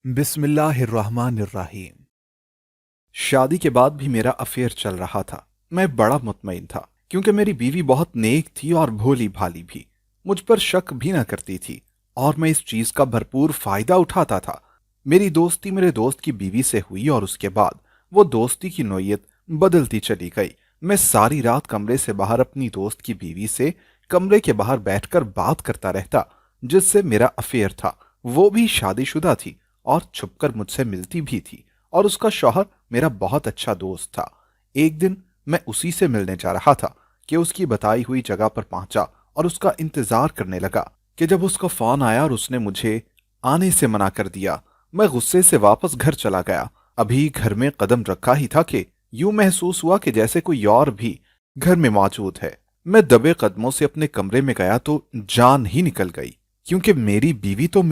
بسم اللہ الرحمن الرحیم۔ شادی کے بعد بھی میرا افیئر چل رہا تھا۔ میں بڑا مطمئن تھا کیونکہ میری بیوی بہت نیک تھی اور بھولی بھالی بھی، مجھ پر شک بھی نہ کرتی تھی اور میں اس چیز کا بھرپور فائدہ اٹھاتا تھا۔ میری دوستی میرے دوست کی بیوی سے ہوئی اور اس کے بعد وہ دوستی کی نوعیت بدلتی چلی گئی۔ میں ساری رات کمرے سے باہر اپنی دوست کی بیوی سے کمرے کے باہر بیٹھ کر بات کرتا رہتا جس سے میرا افیئر تھا۔ وہ بھی شادی شدہ تھی اور چھپ کر مجھ سے ملتی بھی تھی، اور اس کا شوہر میرا بہت اچھا دوست تھا۔ ایک دن میں اسی سے ملنے جا رہا تھا کہ اس کی بتائی ہوئی جگہ پر پہنچا اور اس کا انتظار کرنے لگا کہ جب اس کا فون آیا اور اس نے مجھے آنے سے منع کر دیا۔ میں غصے سے واپس گھر چلا گیا۔ ابھی گھر میں قدم رکھا ہی تھا کہ یوں محسوس ہوا کہ جیسے کوئی اور بھی گھر میں موجود ہے۔ میں دبے قدموں سے اپنے کمرے میں گیا تو جان ہی نکل گئی، کیونکہ میری بیوی تو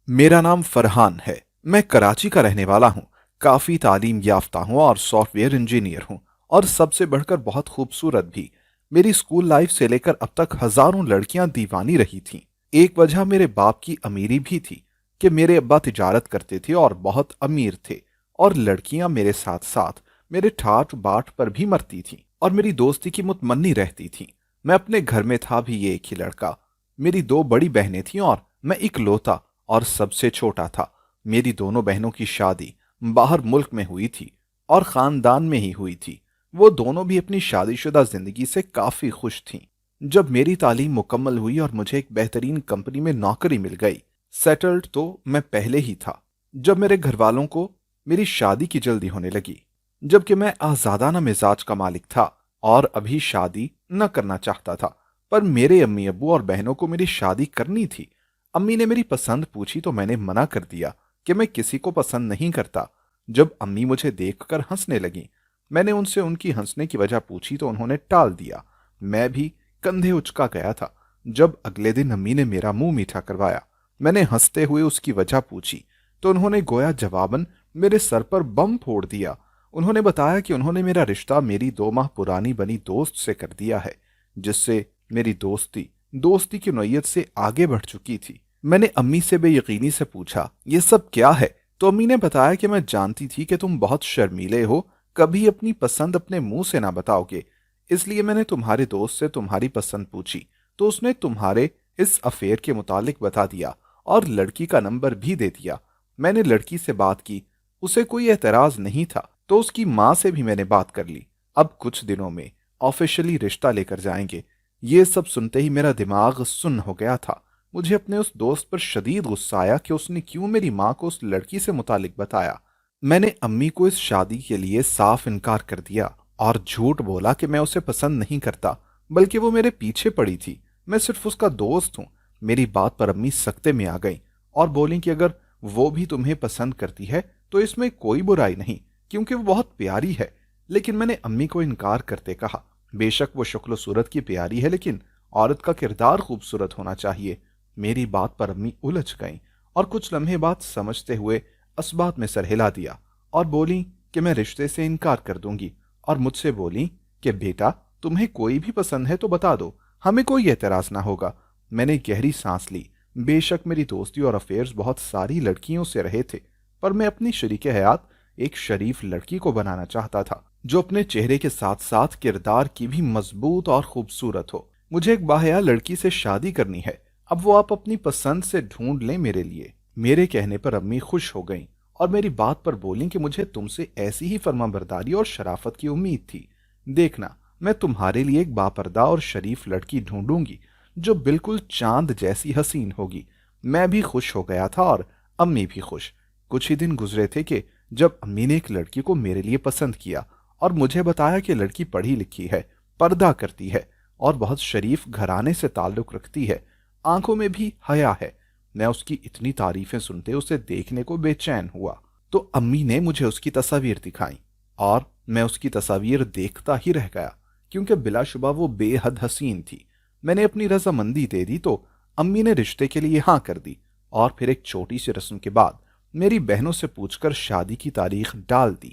میرا نام فرحان ہے۔ میں کراچی کا رہنے والا ہوں، کافی تعلیم یافتہ ہوں اور سافٹ ویئر انجینئر ہوں، اور سب سے بڑھ کر بہت خوبصورت بھی۔ میری اسکول لائف سے لے کر اب تک ہزاروں لڑکیاں دیوانی رہی تھیں۔ ایک وجہ میرے باپ کی امیری بھی تھی کہ میرے ابا تجارت کرتے تھے اور بہت امیر تھے، اور لڑکیاں میرے ساتھ ساتھ میرے ٹھاٹ باٹ پر بھی مرتی تھیں اور میری دوستی کی متمنی رہتی تھیں۔ میں اپنے گھر میں تھا بھی ایک ہی لڑکا، میری دو بڑی بہنیں تھیں اور میں اکلوتا اور سب سے چھوٹا تھا۔ میری دونوں بہنوں کی شادی باہر ملک میں ہوئی تھی اور خاندان میں ہی ہوئی تھی۔ وہ دونوں بھی اپنی شادی شدہ زندگی سے کافی خوش تھیں۔ جب میری تعلیم مکمل ہوئی اور مجھے ایک بہترین کمپنی میں نوکری مل گئی، سیٹلڈ تو میں پہلے ہی تھا، جب میرے گھر والوں کو میری شادی کی جلدی ہونے لگی، جبکہ میں آزادانہ مزاج کا مالک تھا اور ابھی شادی نہ کرنا چاہتا تھا، پر میرے امی ابو اور بہنوں کو میری شادی کرنی تھی۔ امی نے میری پسند پوچھی تو میں نے منع کر دیا کہ میں کسی کو پسند نہیں کرتا۔ جب امی مجھے دیکھ کر ہنسنے لگیں، میں نے ان سے ان کی ہنسنے کی وجہ پوچھی تو انہوں نے ٹال دیا۔ میں بھی کندھے اچکا گیا تھا۔ جب اگلے دن امی نے میرا منہ میٹھا کروایا، میں نے ہنستے ہوئے اس کی وجہ پوچھی تو انہوں نے گویا جواباً میرے سر پر بم پھوڑ دیا۔ انہوں نے بتایا کہ انہوں نے میرا رشتہ میری 2 ماہ پرانی بنی دوست سے کر دیا ہے، جس سے میری دوستی کی نوعیت سے آگے بڑھ چکی تھی۔ میں نے امی سے بے یقینی سے پوچھا، یہ سب کیا ہے؟ تو امی نے بتایا کہ میں جانتی تھی کہ تم بہت شرمیلے ہو، کبھی اپنی پسند اپنے منہ سے نہ بتاؤ گے، اس لیے میں نے تمہارے دوست سے تمہاری پسند پوچھی تو اس نے تمہارے اس افیئر کے متعلق بتا دیا اور لڑکی کا نمبر بھی دے دیا۔ میں نے لڑکی سے بات کی، اسے کوئی اعتراض نہیں تھا، تو اس کی ماں سے بھی میں نے بات کر لی۔ اب کچھ دنوں میں آفیشلی رشتہ لے کر جائیں گے۔ یہ سب سنتے ہی میرا دماغ سن ہو گیا تھا۔ مجھے اپنے اس دوست پر شدید غصہ آیا کہ اس نے کیوں میری ماں کو اس لڑکی سے متعلق بتایا۔ میں نے امی کو اس شادی کے لیے صاف انکار کر دیا اور جھوٹ بولا کہ میں اسے پسند نہیں کرتا، بلکہ وہ میرے پیچھے پڑی تھی، میں صرف اس کا دوست ہوں۔ میری بات پر امی سکتے میں آ گئیں اور بولیں کہ اگر وہ بھی تمہیں پسند کرتی ہے تو اس میں کوئی برائی نہیں، کیونکہ وہ بہت پیاری ہے۔ لیکن میں نے امی کو انکار کرتے کہا، بے شک وہ شکل و صورت کی پیاری ہے، لیکن عورت کا کردار خوبصورت ہونا چاہیے۔ میری بات پر امی الجھ گئیں اور کچھ لمحے بعد سمجھتے ہوئے اسبات میں سر ہلا دیا اور بولیں کہ میں رشتے سے انکار کر دوں گی، اور مجھ سے بولیں کہ بیٹا تمہیں کوئی بھی پسند ہے تو بتا دو، ہمیں کوئی اعتراض نہ ہوگا۔ میں نے گہری سانس لی۔ بے شک میری دوستی اور افیئرز بہت ساری لڑکیوں سے رہے تھے، پر میں اپنی شریک حیات ایک شریف لڑکی کو بنانا چاہتا تھا جو اپنے چہرے کے ساتھ ساتھ کردار کی بھی مضبوط اور خوبصورت ہو۔ مجھے ایک باحیا لڑکی سے شادی کرنی ہے، اب وہ آپ اپنی پسند سے ڈھونڈ لیں میرے لیے۔ میرے کہنے پر امی خوش ہو گئیں اور میری بات پر بولیں کہ مجھے تم سے ایسی ہی فرما برداری اور شرافت کی امید تھی۔ دیکھنا، میں تمہارے لیے ایک باپردہ اور شریف لڑکی ڈھونڈوں گی جو بالکل چاند جیسی حسین ہوگی۔ میں بھی خوش ہو گیا تھا اور امی بھی خوش۔ کچھ ہی دن گزرے تھے کہ جب امی نے ایک لڑکی کو میرے لیے پسند کیا اور مجھے بتایا کہ لڑکی پڑھی لکھی ہے، پردہ کرتی ہے اور بہت شریف گھرانے سے تعلق رکھتی ہے، آنکھوں میں بھی حیا ہے۔ میں اس کی اتنی تعریفیں سنتے اسے دیکھنے کو بے چین ہوا، تو امی نے مجھے اس کی تصاویر دکھائیں اور میں اس کی تصاویر دیکھتا ہی رہ گیا، کیونکہ بلا شبہ وہ بے حد حسین تھی۔ میں نے اپنی رضامندی دے دی تو امی نے رشتے کے لیے ہاں کر دی، اور پھر ایک چھوٹی سی رسم کے بعد میری بہنوں سے پوچھ کر شادی کی تاریخ ڈال دی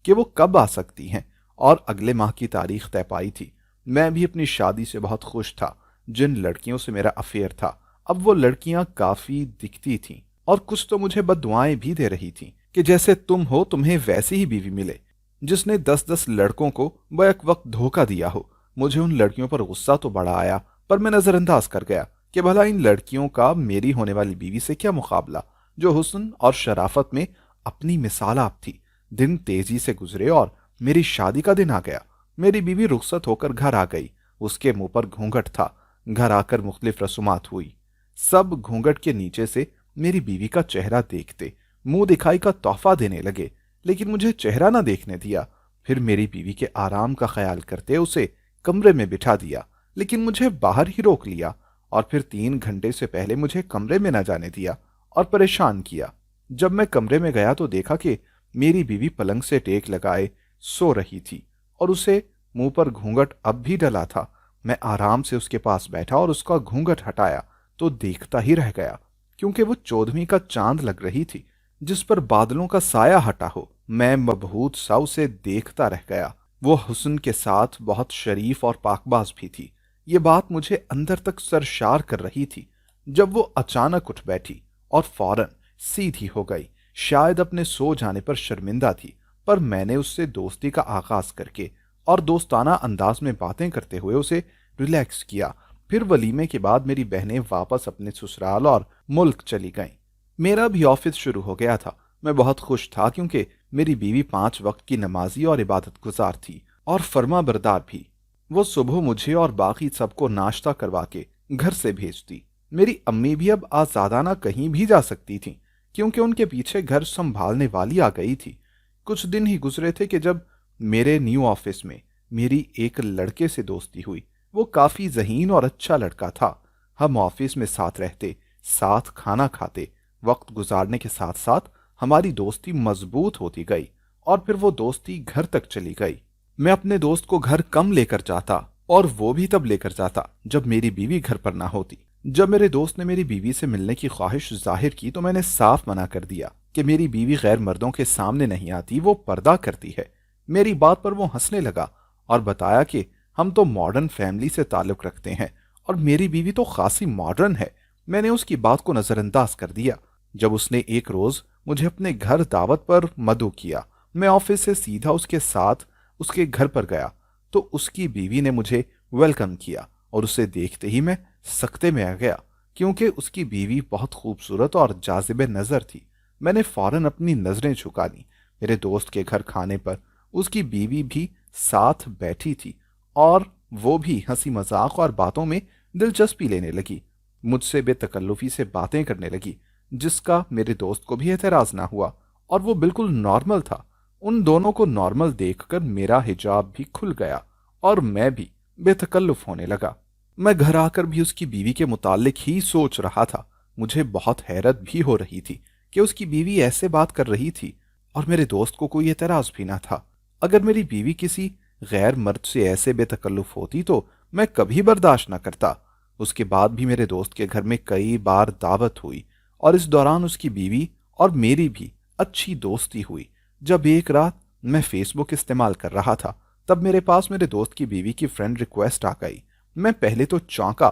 کہ وہ کب آ سکتی ہیں، اور اگلے ماہ کی تاریخ طے پائی تھی۔ میں بھی اپنی شادی سے بہت خوش تھا۔ جن لڑکیوں سے میرا افیئر تھا، اب وہ لڑکیاں کافی دکھتی تھیں और कुछ तो मुझे बद्दुआएं भी दे रही थी कि जैसे तुम हो तुम्हें वैसी ही बीवी मिले जिसने 10-10 लड़कों को बैक वक्त धोखा दिया हो। मुझे उन लड़कियों पर गुस्सा तो बड़ा आया, पर मैं नजरअंदाज कर गया कि भला इन लड़कियों का मेरी होने वाली बीवी से क्या मुकाबला, जो हुस्न और शराफत में अपनी मिसाल आप थी। दिन तेजी से गुजरे और मेरी शादी का दिन आ गया। मेरी बीवी रुखसत होकर घर आ गई। उसके मुंह पर घूंघट था। घर आकर मुख्तलिफ रसूमात हुई। सब घूंघट के नीचे से मेरी बीवी का चेहरा देखते मुंह दिखाई का तोहफा देने लगे, लेकिन मुझे चेहरा ना देखने दिया। फिर मेरी बीवी के आराम का ख्याल करते उसे कमरे में बिठा दिया, लेकिन मुझे बाहर ही रोक लिया और फिर 3 घंटे से पहले मुझे कमरे में न जाने दिया और परेशान किया। जब मैं कमरे में गया तो देखा कि मेरी बीवी पलंग से टेक लगाए सो रही थी और उसे मुंह पर घूंघट अब भी डला था। मैं आराम से उसके पास बैठा और उसका घूंघट हटाया तो देखता ही रह गया, क्योंकि वो 14वीं का चांद लग रही थी जिस पर बादलों का साया हटा हो। मैं मबहूत सा उसे देखता रह गया। वो हुस्न के साथ बहुत शरीफ और पाकबाज भी थी। ये बात मुझे अंदर तक सरशार कर रही थी जब वो अचानक उठ बैठी और फौरन सीधी हो गई। शायद अपने सो जाने पर शर्मिंदा थी, पर मैंने उससे दोस्ती का आगाज करके और दोस्ताना अंदाज में बातें करते हुए उसे रिलैक्स किया। फिर वलीमे के बाद मेरी बहनें वापस अपने ससुराल और मुल्क चली गईं। मेरा भी ऑफिस शुरू हो गया था। मैं बहुत खुश था क्योंकि मेरी बीवी 5 वक्त की नमाजी और इबादत गुजार थी और फर्मा बरदार भी। वो सुबह मुझे और बाकी सबको नाश्ता करवा के घर से भेजती। मेरी अम्मी भी अब आजादाना कहीं भी जा सकती थी क्योंकि उनके पीछे घर संभालने वाली आ गई थी। कुछ दिन ही गुजरे थे कि जब मेरे न्यू ऑफिस में मेरी एक लड़के से दोस्ती हुई। वो काफी ज़हीन और अच्छा लड़का था। हम ऑफिस में साथ रहते, साथ खाना खाते, वक्त गुजारने के साथ साथ हमारी दोस्ती मजबूत होती गई और फिर वो दोस्ती घर तक चली गई। मैं अपने दोस्त को घर कम लेकर जाता और वो भी तब लेकर जाता जब मेरी बीवी घर पर ना होती। जब मेरे दोस्त ने मेरी बीवी से मिलने की ख्वाहिश जाहिर की तो मैंने साफ मना कर दिया कि मेरी बीवी गैर मर्दों के सामने नहीं आती, वो पर्दा करती है। मेरी बात पर वो हंसने लगा और बताया कि हम तो मॉडर्न फैमिली से ताल्लुक रखते हैं और मेरी बीवी तो खासी मॉडर्न है। मैंने उसकी बात को नजरअंदाज कर दिया। जब उसने एक रोज मुझे अपने घर दावत पर मदऊ किया, मैं ऑफिस से सीधा उसके साथ उसके घर पर गया तो उसकी बीवी ने मुझे वेलकम किया और उसे देखते ही मैं सकते में आ गया क्योंकि उसकी बीवी बहुत खूबसूरत और जाजिबे नजर थी। मैंने फौरन अपनी नजरें झुका ली। मेरे दोस्त के घर खाने पर उसकी बीवी भी साथ बैठी थी और वो भी हंसी मजाक और बातों में दिलचस्पी लेने लगी। मुझसे बेतकल्लुफी से बातें करने लगी जिसका मेरे दोस्त को भी एतराज ना हुआ और वो बिल्कुल नॉर्मल था। उन दोनों को नॉर्मल देखकर मेरा हिजाब भी खुल गया और मैं भी बेतकल्लुफ होने लगा। मैं घर आकर भी उसकी बीवी के मुतालिक ही सोच रहा था। मुझे बहुत हैरत भी हो रही थी कि उसकी बीवी ऐसे बात कर रही थी और मेरे दोस्त को कोई एतराज भी ना था। अगर मेरी बीवी किसी गैर मर्द से ऐसे बेतकल्लुफ होती तो मैं कभी बर्दाश्त न करता। उसके बाद भी मेरे दोस्त के घर में कई बार दावत हुई और इस दौरान उसकी बीवी और मेरी भी अच्छी दोस्ती हुई। जब एक रात मैं फेसबुक इस्तेमाल कर रहा था तब मेरे पास मेरे दोस्त की बीवी की फ्रेंड रिक्वेस्ट आ गई। मैं पहले तो चौंका,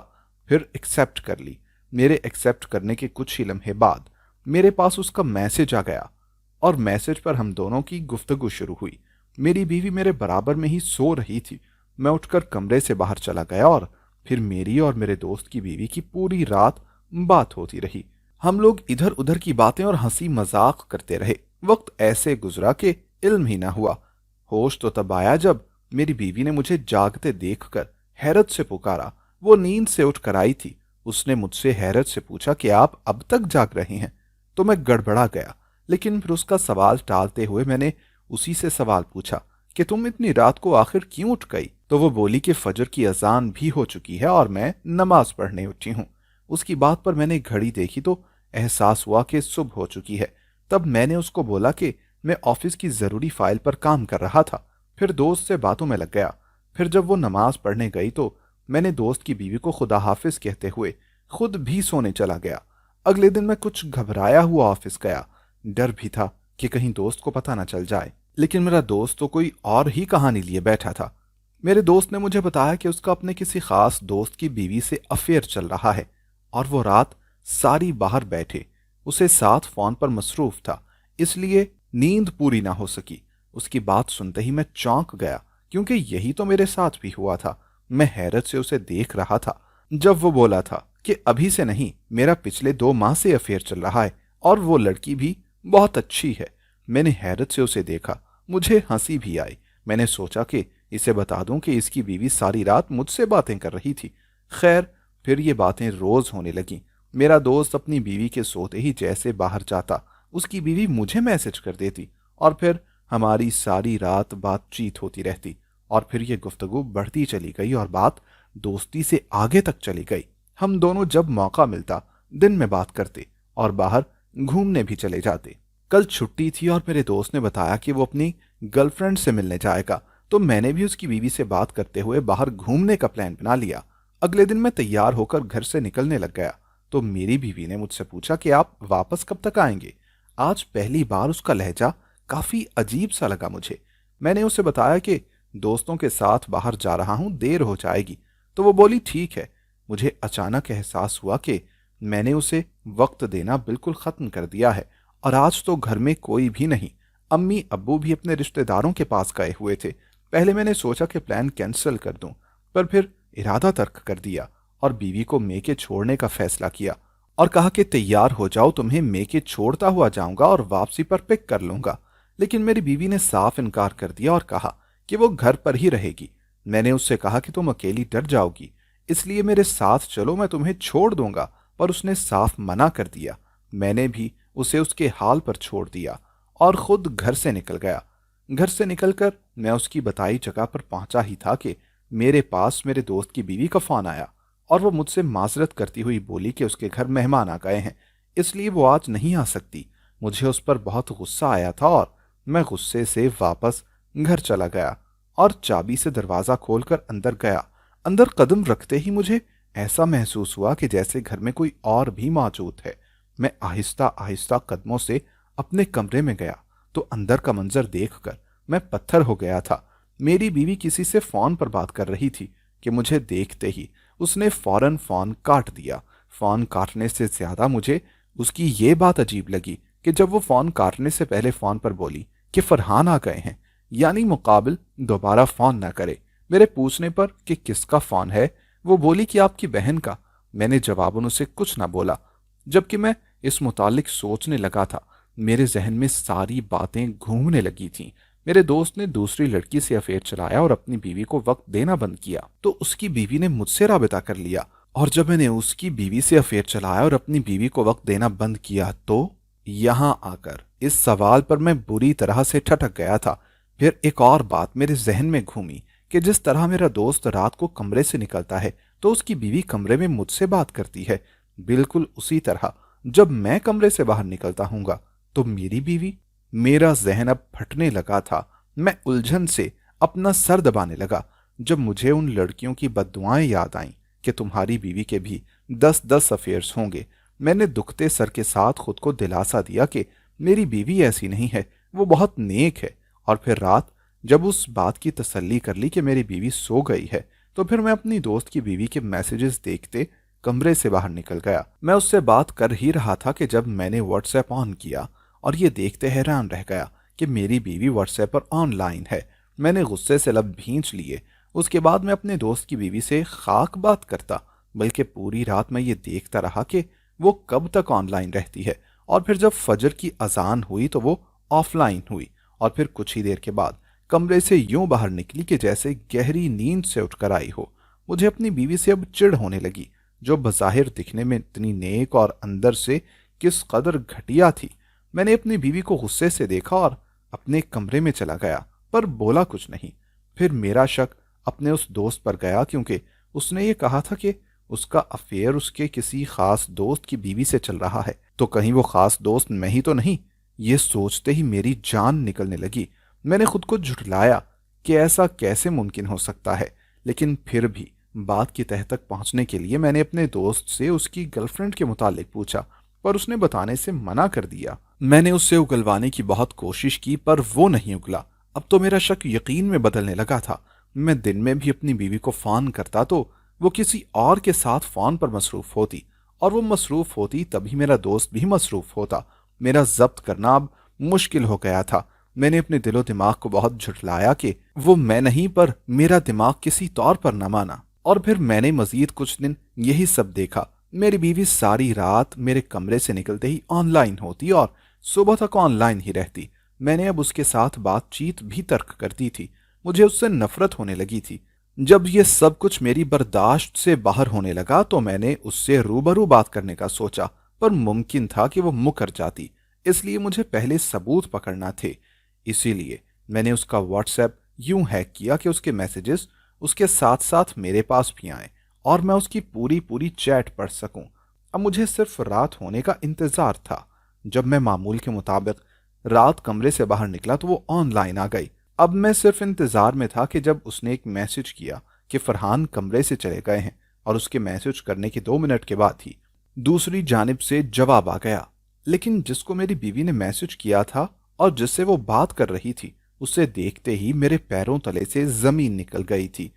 फिर एक्सेप्ट कर ली। मेरे एक्सेप्ट करने के कुछ ही लम्हे बाद मेरे पास उसका मैसेज आ गया और मैसेज पर हम दोनों की गुफ्तगू शुरू हुई। मेरी बीवी मेरे बराबर में ही सो रही थी। मैं उठकर कमरे से बाहर चला गया और फिर मेरी और मेरे दोस्त की बीवी की पूरी रात बात होती रही। हम लोग इधर उधर की बातें और हंसी मजाक करते रहे। वक्त ऐसे गुजरा कि इल्म ही ना हुआ। होश तो तब आया जब मेरी बीवी ने मुझे जागते देखकर हैरत से पुकारा। वो नींद से उठ कर आई थी। उसने मुझसे हैरत से पूछा कि आप अब तक जाग रहे हैं? तो मैं गड़बड़ा गया, लेकिन फिर उसका सवाल टालते हुए मैंने उसी से सवाल पूछा कि तुम इतनी रात को आखिर क्यों उठ गई? तो वो बोली कि फजर की अजान भी हो चुकी है और मैं नमाज पढ़ने उठी हूँ। उसकी बात पर मैंने घड़ी देखी तो एहसास हुआ कि सुबह हो चुकी है। तब मैंने उसको बोला कि मैं ऑफिस की जरूरी फाइल पर काम कर रहा था। फिर दोस्त से बातों में लग गया। फिर जब वो नमाज पढ़ने गई तो मैंने दोस्त की बीवी को खुदा हाफिज कहते हुए खुद भी सोने चला गया। अगले दिन मैं कुछ घबराया हुआ ऑफिस गया। डर भी था कि कहीं दोस्त को पता ना चल जाए, लेकिन मेरा दोस्त तो कोई और ही कहानी लिए बैठा था। मेरे दोस्त ने मुझे बताया कि उसका अपने किसी खास दोस्त की बीवी से अफेयर चल रहा है और वो रात सारी बाहर बैठे उसे साथ फोन पर मसरूफ था, इसलिए नींद पूरी ना हो सकी। उसकी बात सुनते ही मैं चौंक गया, क्योंकि यही तो मेरे साथ भी हुआ था। मैं हैरत से उसे देख रहा था जब वो बोला था कि अभी से नहीं, मेरा पिछले 2 माह से अफेयर चल रहा है और वो लड़की भी बहुत अच्छी है। मैंने हैरत से उसे देखा, मुझे हंसी भी आई। मैंने सोचा कि इसे बता दूं कि इसकी बीवी सारी रात मुझसे बातें कर रही थी। खैर, फिर ये बातें रोज होने लगीं। मेरा दोस्त अपनी बीवी के सोते ही जैसे बाहर जाता, उसकी बीवी मुझे मैसेज कर देती और फिर हमारी सारी रात बातचीत होती रहती। और फिर ये गुफ्तगू बढ़ती चली गई और बात दोस्ती से आगे तक चली गई। हम दोनों जब मौका मिलता दिन में बात करते और बाहर घूमने भी चले जाते। कल छुट्टी थी और मेरे दोस्त ने बताया कि वो अपनी गर्लफ्रेंड से मिलने जाएगा, तो मैंने भी उसकी बीवी से बात करते हुए बाहर घूमने का प्लान बना लिया। अगले दिन मैं तैयार होकर घर से निकलने लग गया तो मेरी बीवी ने मुझसे पूछा कि आप वापस कब तक आएंगे। आज पहली बार उसका लहजा काफी अजीब सा लगा मुझे। मैंने उसे बताया कि दोस्तों के साथ बाहर जा रहा हूं, देर हो जाएगी। तो वो बोली ठीक है। मुझे अचानक एहसास हुआ कि मैंने उसे वक्त देना बिल्कुल खत्म कर दिया है और आज तो घर में कोई भी नहीं। अम्मी अब्बू भी अपने रिश्तेदारों के पास गए हुए थे। पहले मैंने सोचा कि प्लान कैंसिल कर दूं, पर फिर इरादा तर्क कर दिया और बीवी को मेके छोड़ने का फैसला किया और कहा कि तैयार हो जाओ, तुम्हें मेके छोड़ता हुआ जाऊंगा और वापसी पर पिक कर लूंगा। लेकिन मेरी बीवी ने साफ इनकार कर दिया और कहा कि वो घर पर ही रहेगी। मैंने उससे कहा कि तुम अकेली डर जाओगी, इसलिए मेरे साथ चलो, मैं तुम्हें छोड़ दूंगा, पर उसने साफ मना कर दिया। मैंने भी उसे उसके हाल पर छोड़ दिया और खुद घर से निकल गया। घर से निकलकर मैं उसकी बताई जगह पर पहुंचा ही था कि मेरे पास मेरे दोस्त की बीवी का फोन आया और वो मुझसे माजरत करती हुई बोली कि उसके घर मेहमान आ गए हैं, इसलिए वो आज नहीं आ सकती। मुझे उस पर बहुत गुस्सा आया था और मैं गुस्से से वापस घर चला गया और चाबी से दरवाजा खोलकर अंदर गया। अंदर कदम रखते ही मुझे ऐसा महसूस हुआ कि जैसे घर में कोई और भी मौजूद है। मैं आहिस्ता आहिस्ता कदमों से अपने कमरे में गया तो अंदर का मंजर देखकर मैं पत्थर हो गया था। मेरी बीवी किसी से फोन पर बात कर रही थी कि मुझे देखते ही उसने फौरन फोन काट दिया। फोन काटने से ज्यादा मुझे उसकी ये बात अजीब लगी कि जब वो फोन काटने से पहले फोन पर बोली कि फरहान आ गए हैं, यानी मुकाबिल दोबारा फोन न करे। मेरे पूछने पर कि किसका फोन है, वो बोली कि आपकी बहन का। मैंने जवाबन उसे कुछ ना बोला। जबकि मैं इस मुतालिक सोचने लगा था, मेरे जहन में सारी बातें घूमने लगी थीं। मेरे दोस्त ने दूसरी लड़की से अफेयर चलाया और अपनी बीवी को वक्त देना बंद किया, तो उसकी बीवी ने मुझसे राबता कर लिया। और जब मैंने उसकी बीवी से अफेयर चलाया और अपनी बीवी को वक्त देना बंद किया, तो यहां आकर इस सवाल पर मैं बुरी तरह से ठटक गया था। फिर एक और बात मेरे जहन में घूमी कि जिस तरह मेरा दोस्त रात को कमरे से निकलता है तो उसकी बीवी कमरे में मुझसे बात करती है, बिल्कुल उसी तरह जब मैं कमरे से बाहर निकलता हूंगा तो मेरी बीवी। मेरा जहन अब फटने लगा था। मैं उलझन से अपना सर दबाने लगा जब मुझे उन लड़कियों की बद्दुआएं याद आईं कि तुम्हारी बीवी के भी 10-10 अफेयर्स होंगे। मैंने दुखते सर के साथ खुद को दिलासा दिया कि मेरी बीवी ऐसी नहीं है, वो बहुत नेक है। और फिर रात जब उस बात की तसल्ली कर ली कि मेरी बीवी सो गई है, तो फिर मैं अपनी दोस्त की बीवी के मैसेजेस देखते कमरे से बाहर निकल गया। मैं उससे बात कर ही रहा था कि जब मैंने व्हाट्सएप ऑन किया और ये देखते हैरान रह गया कि मेरी बीवी व्हाट्सएप पर ऑनलाइन है। मैंने गुस्से से लब भींच लिए। उसके बाद मैं अपने दोस्त की बीवी से खाक बात करता, बल्कि पूरी रात मैं ये देखता रहा कि वो कब तक ऑनलाइन रहती है। और फिर जब फजर की अजान हुई तो वो ऑफलाइन हुई और फिर कुछ ही देर के बाद कमरे से यूं बाहर निकली कि जैसे गहरी नींद से उठकर आई हो। मुझे अपनी बीवी से अब चिढ़ होने लगी, जो बज़ाहिर दिखने में इतनी नेक और अंदर से किस कदर घटिया थी। मैंने अपनी बीवी को गुस्से से देखा और अपने कमरे में चला गया, पर बोला कुछ नहीं। फिर मेरा शक अपने उस दोस्त पर गया, क्योंकि उसने ये कहा था कि उसका अफेयर उसके किसी खास दोस्त की बीवी से चल रहा है, तो कहीं वो खास दोस्त मैं ही तो नहीं। ये सोचते ही मेरी जान निकलने लगी। मैंने खुद को झुठलाया कि ऐसा कैसे मुमकिन हो सकता है, लेकिन फिर भी बात की तह तक पहुंचने के लिए मैंने अपने दोस्त से उसकी गर्लफ्रेंड के मुतालिक पूछा, पर उसने बताने से मना कर दिया। मैंने उससे उगलवाने की बहुत कोशिश की, पर वो नहीं उगला। अब तो मेरा शक यकीन में बदलने लगा था। मैं दिन में भी अपनी बीवी को फोन करता तो वो किसी और के साथ फोन पर मसरूफ होती اور وہ مصروف ہوتی تبھی میرا دوست بھی مصروف ہوتا۔ میرا ضبط کرنا اب مشکل ہو گیا تھا۔ میں نے اپنے دل و دماغ کو بہت جھٹلایا کہ وہ میں نہیں پر میرا دماغ کسی طور پر نہ مانا، اور پھر میں نے مزید کچھ دن یہی سب دیکھا۔ میری بیوی ساری رات میرے کمرے سے نکلتے ہی آن لائن ہوتی اور صبح تک آن لائن ہی رہتی۔ میں نے اب اس کے ساتھ بات چیت بھی ترک کر دی تھی۔ مجھے اس سے نفرت ہونے لگی تھی۔ جب یہ سب کچھ میری برداشت سے باہر ہونے لگا تو میں نے اس سے روبرو بات کرنے کا سوچا، پر ممکن تھا کہ وہ مکر جاتی، اس لیے مجھے پہلے ثبوت پکڑنا تھے۔ اسی لیے میں نے اس کا واٹس ایپ یوں ہیک کیا کہ اس کے میسیجز اس کے ساتھ ساتھ میرے پاس بھی آئیں اور میں اس کی پوری چیٹ پڑھ سکوں۔ اب مجھے صرف رات ہونے کا انتظار تھا۔ جب میں معمول کے مطابق رات کمرے سے باہر نکلا تو وہ آن لائن آ گئی۔ اب میں صرف انتظار میں تھا کہ جب اس نے ایک میسج کیا کہ فرحان کمرے سے چلے گئے ہیں، اور اس کے میسج کرنے کے 2 منٹ کے بعد ہی دوسری جانب سے جواب آ گیا۔ لیکن جس کو میری بیوی نے میسج کیا تھا اور جس سے وہ بات کر رہی تھی، اسے دیکھتے ہی میرے پیروں تلے سے زمین نکل گئی تھی،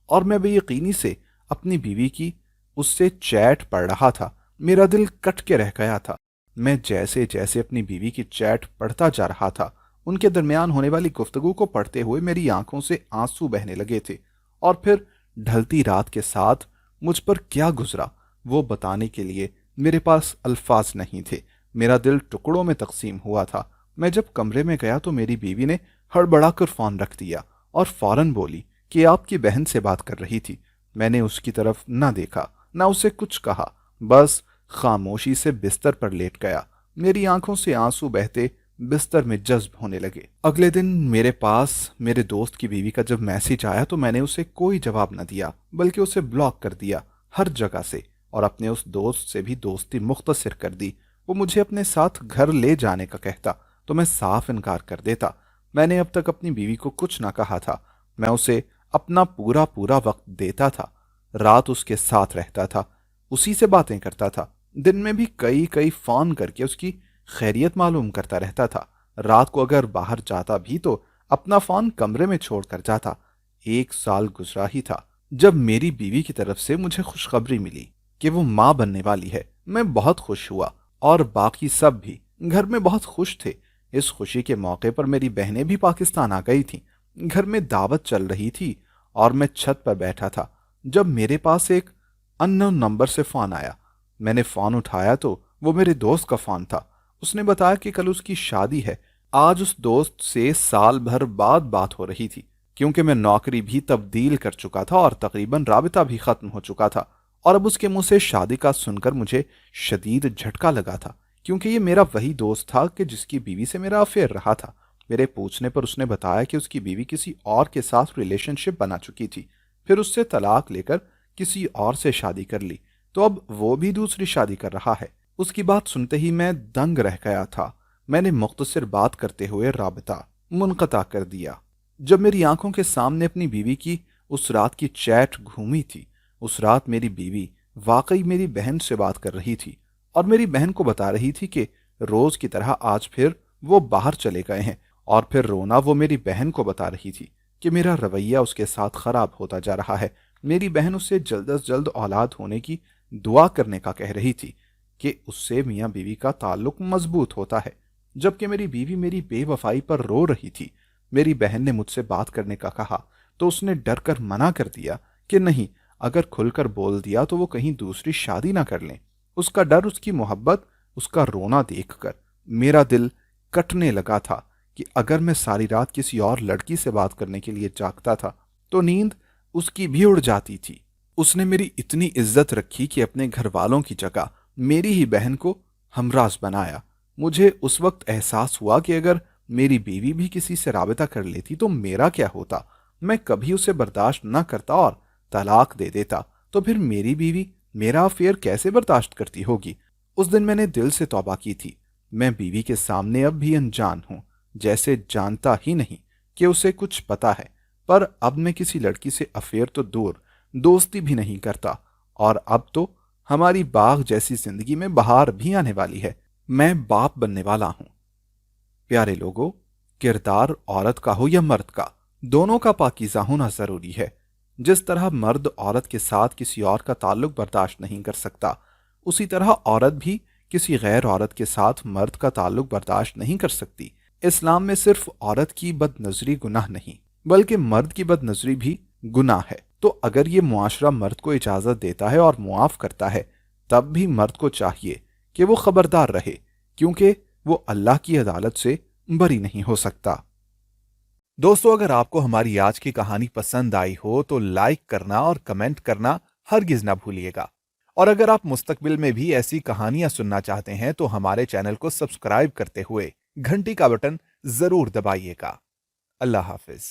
اور میں بے یقینی سے اپنی بیوی کی اس سے چیٹ پڑھ رہا تھا۔ میرا دل کٹ کے رہ گیا تھا۔ میں جیسے جیسے اپنی بیوی کی چیٹ پڑھتا جا رہا تھا، ان کے درمیان ہونے والی گفتگو کو پڑھتے ہوئے میری آنکھوں سے آنسو بہنے لگے تھے، اور پھر ڈھلتی رات کے ساتھ مجھ پر کیا گزرا وہ بتانے کے لیے میرے پاس الفاظ نہیں تھے۔ میرا دل ٹکڑوں میں تقسیم ہوا تھا۔ میں جب کمرے میں گیا تو میری بیوی نے ہڑبڑا کر فون رکھ دیا اور فوراً بولی کہ آپ کی بہن سے بات کر رہی تھی۔ میں نے اس کی طرف نہ دیکھا، نہ اسے کچھ کہا، بس خاموشی سے بستر پر لیٹ گیا۔ میری آنکھوں سے آنسو بہتے بستر میں جذب ہونے لگے۔ اگلے دن میرے پاس میرے دوست کی بیوی کا جب میسج آیا تو میں نے اسے کوئی جواب نہ دیا، بلکہ اسے بلاک کر دیا ہر جگہ سے، اور اپنے اس دوست سے بھی دوستی مختصر کر دی۔ وہ مجھے اپنے ساتھ گھر لے جانے کا کہتا تو میں صاف انکار کر دیتا۔ میں نے اب تک اپنی بیوی کو کچھ نہ کہا تھا۔ میں اسے اپنا پورا وقت دیتا تھا، رات اس کے ساتھ رہتا تھا، اسی سے باتیں کرتا تھا، دن میں بھی کئی فون کر کے اس کی خیریت معلوم کرتا رہتا تھا۔ رات کو اگر باہر جاتا بھی تو اپنا فون کمرے میں چھوڑ کر جاتا۔ 1 سال گزرا ہی تھا جب میری بیوی کی طرف سے مجھے خوشخبری ملی کہ وہ ماں بننے والی ہے۔ میں بہت خوش ہوا، اور باقی سب بھی گھر میں بہت خوش تھے۔ اس خوشی کے موقع پر میری بہنیں بھی پاکستان آ گئی تھیں۔ گھر میں دعوت چل رہی تھی اور میں چھت پر بیٹھا تھا جب میرے پاس ایک اننون نمبر سے فون آیا۔ میں نے فون اٹھایا تو وہ میرے دوست کا فون تھا۔ اس نے بتایا کہ کل اس کی شادی ہے۔ آج اس دوست سے سال بھر بعد بات ہو رہی تھی، کیونکہ میں نوکری بھی تبدیل کر چکا تھا اور تقریباً رابطہ بھی ختم ہو چکا تھا، اور اب اس کے منہ سے شادی کا سن کر مجھے شدید جھٹکا لگا تھا، کیونکہ یہ میرا وہی دوست تھا کہ جس کی بیوی سے میرا افیئر رہا تھا۔ میرے پوچھنے پر اس نے بتایا کہ اس کی بیوی کسی اور کے ساتھ ریلیشن شپ بنا چکی تھی، پھر اس سے طلاق لے کر کسی اور سے شادی کر لی، تو اب وہ بھی دوسری شادی کر رہا ہے۔ اس کی بات سنتے ہی میں دنگ رہ گیا تھا۔ میں نے مختصر بات کرتے ہوئے رابطہ منقطع کر دیا۔ جب میری آنکھوں کے سامنے اپنی بیوی کی اس رات کی چیٹ گھومی تھی، اس رات میری بیوی واقعی میری بہن سے بات کر رہی تھی، اور میری بہن کو بتا رہی تھی کہ روز کی طرح آج پھر وہ باہر چلے گئے ہیں، اور پھر رونا وہ میری بہن کو بتا رہی تھی کہ میرا رویہ اس کے ساتھ خراب ہوتا جا رہا ہے۔ میری بہن اس سے جلد از جلد اولاد ہونے کی دعا کرنے کا کہہ رہی تھی کہ اس سے میاں بیوی کا تعلق مضبوط ہوتا ہے، جبکہ میری بیوی میری بے وفائی پر رو رہی تھی۔ میری بہن نے مجھ سے بات کرنے کا کہا تو اس نے ڈر کر منع کر دیا کہ نہیں، اگر کھل کر بول دیا تو وہ کہیں دوسری شادی نہ کر لیں۔ اس کا ڈر، اس کی محبت، اس کا رونا دیکھ کر میرا دل کٹنے لگا تھا کہ اگر میں ساری رات کسی اور لڑکی سے بات کرنے کے لیے جاگتا تھا تو نیند اس کی بھی اڑ جاتی تھی۔ اس نے میری اتنی عزت رکھی کہ اپنے گھر والوں کی جگہ میری ہی بہن کو ہمراز بنایا۔ مجھے اس وقت احساس ہوا کہ اگر میری بیوی بھی کسی سے رابطہ کر لیتی تو میرا کیا ہوتا۔ میں کبھی اسے برداشت نہ کرتا اور طلاق دے دیتا، تو پھر میری بیوی میرا افیئر کیسے برداشت کرتی ہوگی۔ اس دن میں نے دل سے توبہ کی تھی۔ میں بیوی کے سامنے اب بھی انجان ہوں، جیسے جانتا ہی نہیں کہ اسے کچھ پتا ہے، پر اب میں کسی لڑکی سے افیئر تو دور، دوستی بھی نہیں کرتا، اور اب تو ہماری باغ جیسی زندگی میں بہار بھی آنے والی ہے۔ میں باپ بننے والا ہوں۔ پیارے لوگوں، کردار عورت کا ہو یا مرد کا، دونوں کا پاکیزہ ہونا ضروری ہے۔ جس طرح مرد عورت کے ساتھ کسی اور کا تعلق برداشت نہیں کر سکتا، उसी तरह औरत भी किसी गैर औरत के साथ मर्द का ताल्लुक बर्दाश्त नहीं कर सकती। इस्लाम में सिर्फ औरत की बदनजरी गुनाह नहीं, बल्कि मर्द की बदनजरी भी गुनाह है। तो अगर ये मुआशरा मर्द को इजाजत देता है और मुआफ करता है, तब भी मर्द को चाहिए कि वो खबरदार रहे, क्योंकि वो अल्लाह की अदालत से बरी नहीं हो सकता। दोस्तों, अगर आपको हमारी आज की कहानी पसंद आई हो तो लाइक करना और कमेंट करना हरगिज ना भूलिएगा। और अगर आप मुस्तकबिल में भी ऐसी कहानियां सुनना चाहते हैं तो हमारे चैनल को सब्सक्राइब करते हुए घंटी का बटन जरूर दबाइएगा। अल्लाह हाफिज।